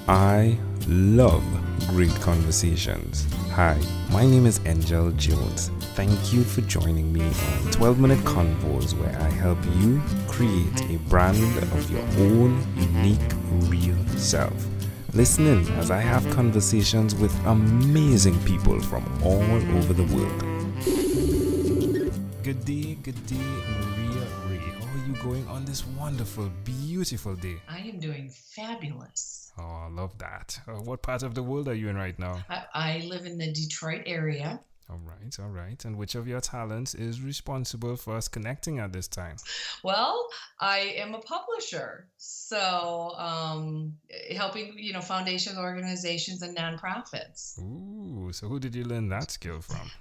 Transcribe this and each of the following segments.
I love great conversations. Hi, my name is Angel Jones. Thank you for joining me on 12-minute convos where I help you create a brand of your own unique, real self. Listen in as I have conversations with amazing people from all over the world. Good day, Maria Rea. How are you going on this wonderful, beautiful day? I am doing fabulous. Oh, I love that. What part of the world are you in right now? I live in the Detroit area. All right. And which of your talents is responsible for us connecting at this time? Well, I am a publisher, so helping foundations, organizations, and nonprofits. Ooh, so who did you learn that skill from?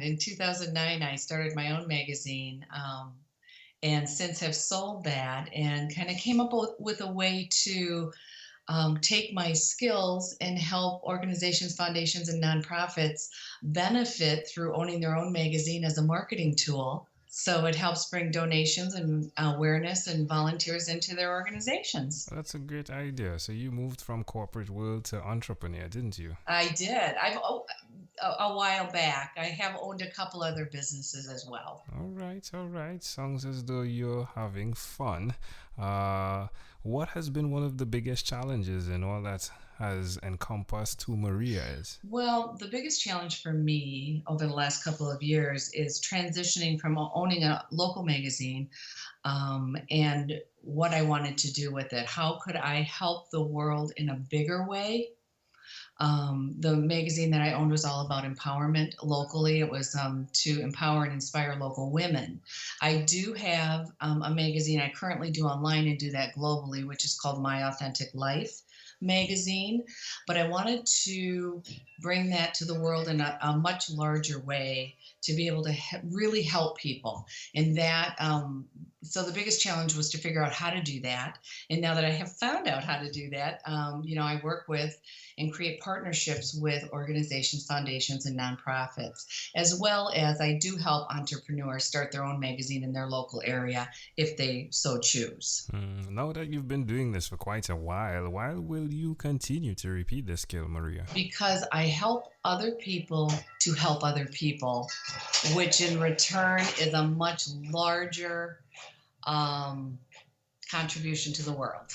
In 2009, I started my own magazine, and since have sold that and kind of came up with a way to take my skills and help organizations, foundations, and nonprofits benefit through owning their own magazine as a marketing tool. So it helps bring donations and awareness and volunteers into their organizations. That's a great idea. So you moved from corporate world to entrepreneur, didn't you? I did. A while back. I have owned a couple other businesses as well. All right. Sounds as though you're having fun. What has been one of the biggest challenges in all that has encompassed who Maria is? Well, the biggest challenge for me over the last couple of years is transitioning from owning a local magazine and what I wanted to do with it. How could I help the world in a bigger way? The magazine that I owned was all about empowerment locally. It was to empower and inspire local women. I do have a magazine I currently do online and do that globally, which is called My Authentic Life magazine, but I wanted to bring that to the world in a much larger way to be able to really help people. And that, so the biggest challenge was to figure out how to do that. And now that I have found out how to do that, I work with and create partnerships with organizations, foundations, and nonprofits, as well as I do help entrepreneurs start their own magazine in their local area if they so choose. Now that you've been doing this for quite a while, why will you continue to repeat this skill, Maria? Because I help other people to help other people, which in return is a much larger contribution to the world.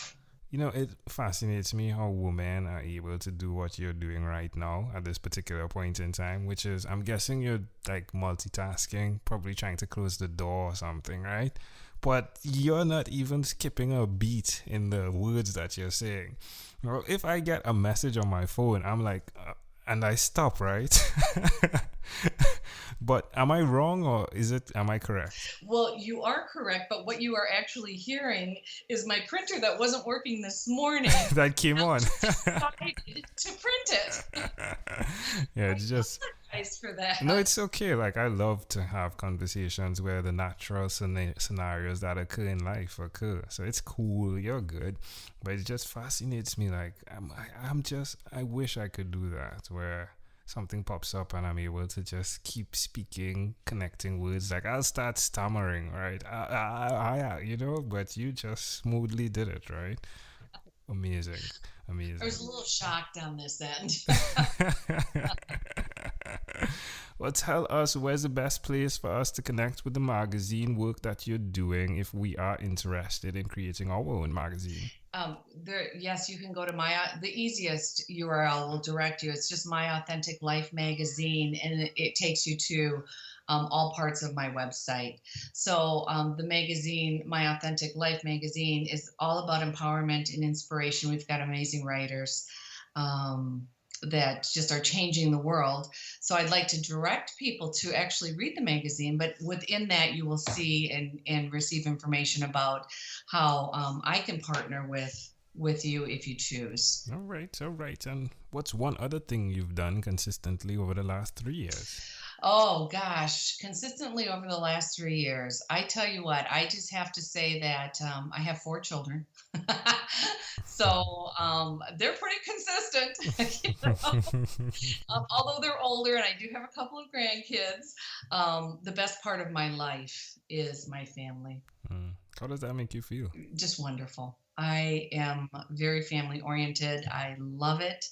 You know, it fascinates me how women are able to do what you're doing right now at this particular point in time, which is, I'm guessing you're like multitasking, probably trying to close the door or something, right? But you're not even skipping a beat in the words that you're saying. Well, if I get a message on my phone, I'm like, and I stop, right? But am I wrong or am I correct? Well, you are correct, but what you are actually hearing is my printer that wasn't working this morning. That came on. To print it. Yeah, it's just... Apologize for that. No, it's okay. Like, I love to have conversations where the natural scenarios that occur in life occur. So it's cool. You're good. But it just fascinates me. Like, I wish I could do that where something pops up and I'm able to just keep speaking, connecting words. Like, I'll start stammering, right? But you just smoothly did it, right? Amazing. I was a little shocked on this end. Well, tell us, where's the best place for us to connect with the magazine work that you're doing if we are interested in creating our own magazine? Yes, you can go to the easiest URL will direct you. It's just My Authentic Life magazine, and it takes you to all parts of my website. So the magazine, My Authentic Life magazine, is all about empowerment and inspiration. We've got amazing writers that just are changing the world. So I'd like to direct people to actually read the magazine, but within that you will see and receive information about how I can partner with you if you choose. All right. And what's one other thing you've done consistently over the last 3 years? Oh gosh, consistently over the last 3 years. I tell you what, I just have to say that I have 4 children. So they're pretty consistent. Although they're older and I do have a couple of grandkids, the best part of my life is my family. How does that make you feel? Just wonderful. I am very family oriented. I love it,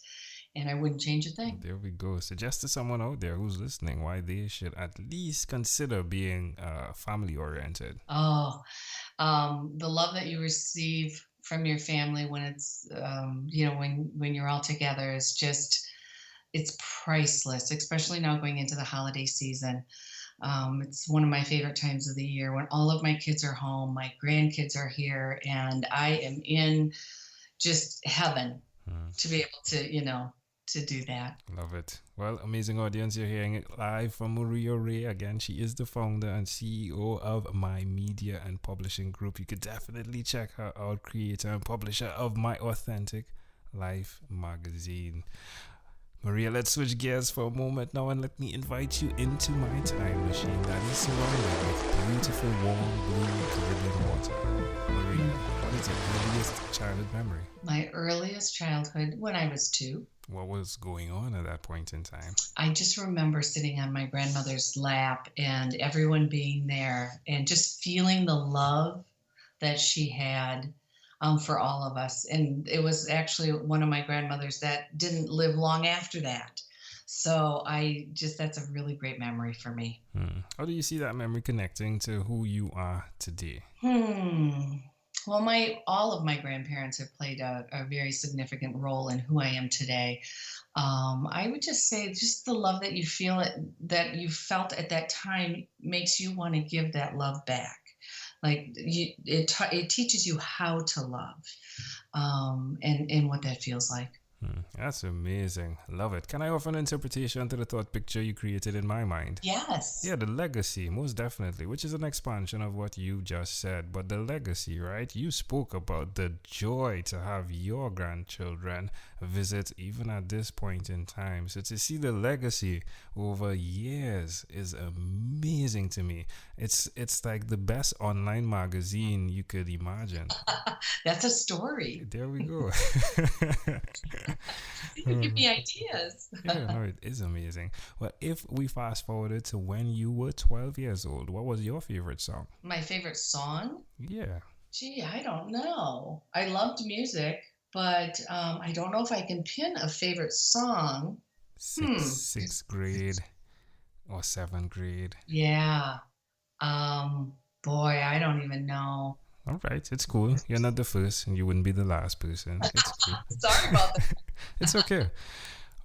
and I wouldn't change a thing. There we go. Suggest to someone out there who's listening why they should at least consider being family oriented. Oh, the love that you receive from your family when it's, when you're all together is just, it's priceless, especially now going into the holiday season. It's one of my favorite times of the year when all of my kids are home, my grandkids are here, and I am in just heaven to be able to, to do that. Love it. Well, amazing audience, you're hearing it live from Rea Rea. Again, she is the founder and CEO of My Media and Publishing Group. You could definitely check her out, creator and publisher of My Authentic Life magazine. Maria, let's switch gears for a moment now and let me invite you into my time machine that is surrounded with beautiful, warm, blue Caribbean water. Maria, what is your earliest childhood memory? My earliest childhood, when I was 2. What was going on at that point in time? I just remember sitting on my grandmother's lap and everyone being there and just feeling the love that she had for all of us. And it was actually one of my grandmothers that didn't live long after that. So that's a really great memory for me. How do you see that memory connecting to who you are today? Well, all of my grandparents have played a very significant role in who I am today. I would just say just the love that you felt at that time makes you want to give that love back. Like it teaches you how to love, and what that feels like. That's amazing. Love it. Can I offer an interpretation to the thought picture you created in my mind? Yes. Yeah, the legacy, most definitely, which is an expansion of what you just said. But the legacy, right? You spoke about the joy to have your grandchildren visit even at this point in time. So to see the legacy over years is amazing to me. It's like the best online magazine you could imagine. That's a story. There we go. You give me ideas. Yeah, no, it is amazing. Well, if we fast forwarded to when you were 12 years old, what was your favorite song? My favorite song? Yeah. Gee, I don't know. I loved music, but I don't know if I can pin a favorite song. Sixth grade or 7th grade. Yeah. Boy, I don't even know. All right, it's cool. You're not the first, and you wouldn't be the last person. It's cool. Sorry about that. It's okay.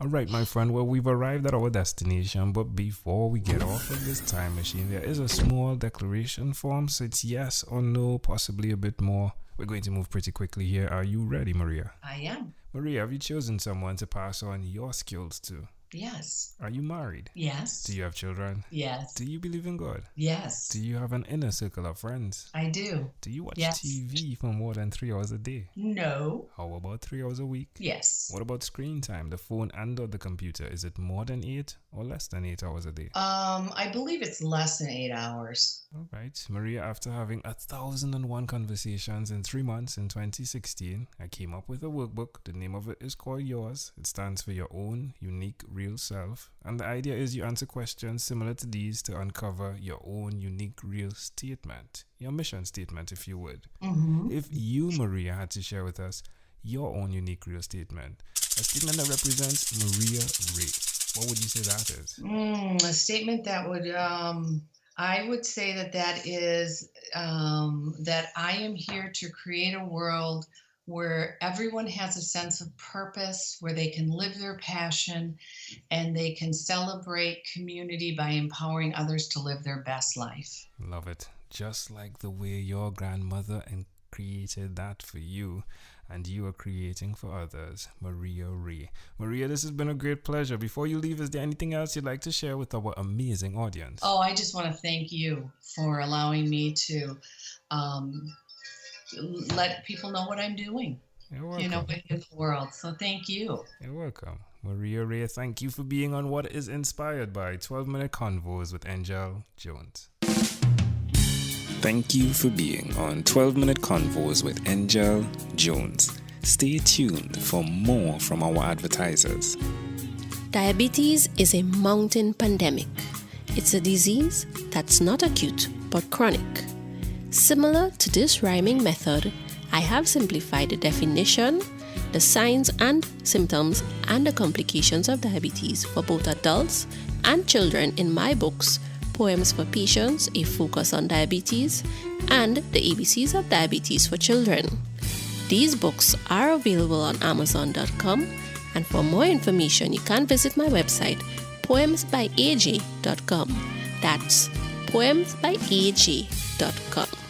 All right, my friend. Well, we've arrived at our destination, but before we get off of this time machine, there is a small declaration form. So it's yes or no, possibly a bit more. We're going to move pretty quickly here. Are you ready, Maria? I am. Maria, have you chosen someone to pass on your skills to? Yes. Are you married? Yes. Do you have children? Yes. Do you believe in God? Yes. Do you have an inner circle of friends? I do. Do you watch TV for more than 3 hours a day? No. How about 3 hours a week? Yes. What about screen time, the phone and or the computer? Is it more than 8 or less than 8 hours a day? I believe it's less than 8 hours. All right. Maria, after having 1,001 conversations in 3 months in 2016, I came up with a workbook. The name of it is called Yours. It stands for Your Own Unique Real Self. And the idea is you answer questions similar to these to uncover your own unique real statement. Your mission statement, if you would. Mm-hmm. If you, Maria, had to share with us your own unique real statement, a statement that represents Maria Rea, what would you say that is? A statement that would... I would say that is that I am here to create a world where everyone has a sense of purpose, where they can live their passion, and they can celebrate community by empowering others to live their best life. Love it. Just like the way your grandmother created that for you, and you are creating for others, Maria Rea. Maria, this has been a great pleasure. Before you leave, is there anything else you'd like to share with our amazing audience? Oh, I just want to thank you for allowing me to let people know what I'm doing, You're welcome. In the world. So thank you. You're welcome. Maria Rea, thank you for being on what is inspired by 12-Minute Convos with Angel Jones. Thank you for being on 12-Minute Convos with Angel Jones. Stay tuned for more from our advertisers. Diabetes is a mountain pandemic. It's a disease that's not acute but chronic. Similar to this rhyming method, I have simplified the definition, the signs and symptoms, and the complications of diabetes for both adults and children in my books, Poems for Patients, A Focus on Diabetes, and The ABCs of Diabetes for Children. These books are available on Amazon.com, and for more information, you can visit my website, poemsbyaj.com. That's poemsbyaj.com.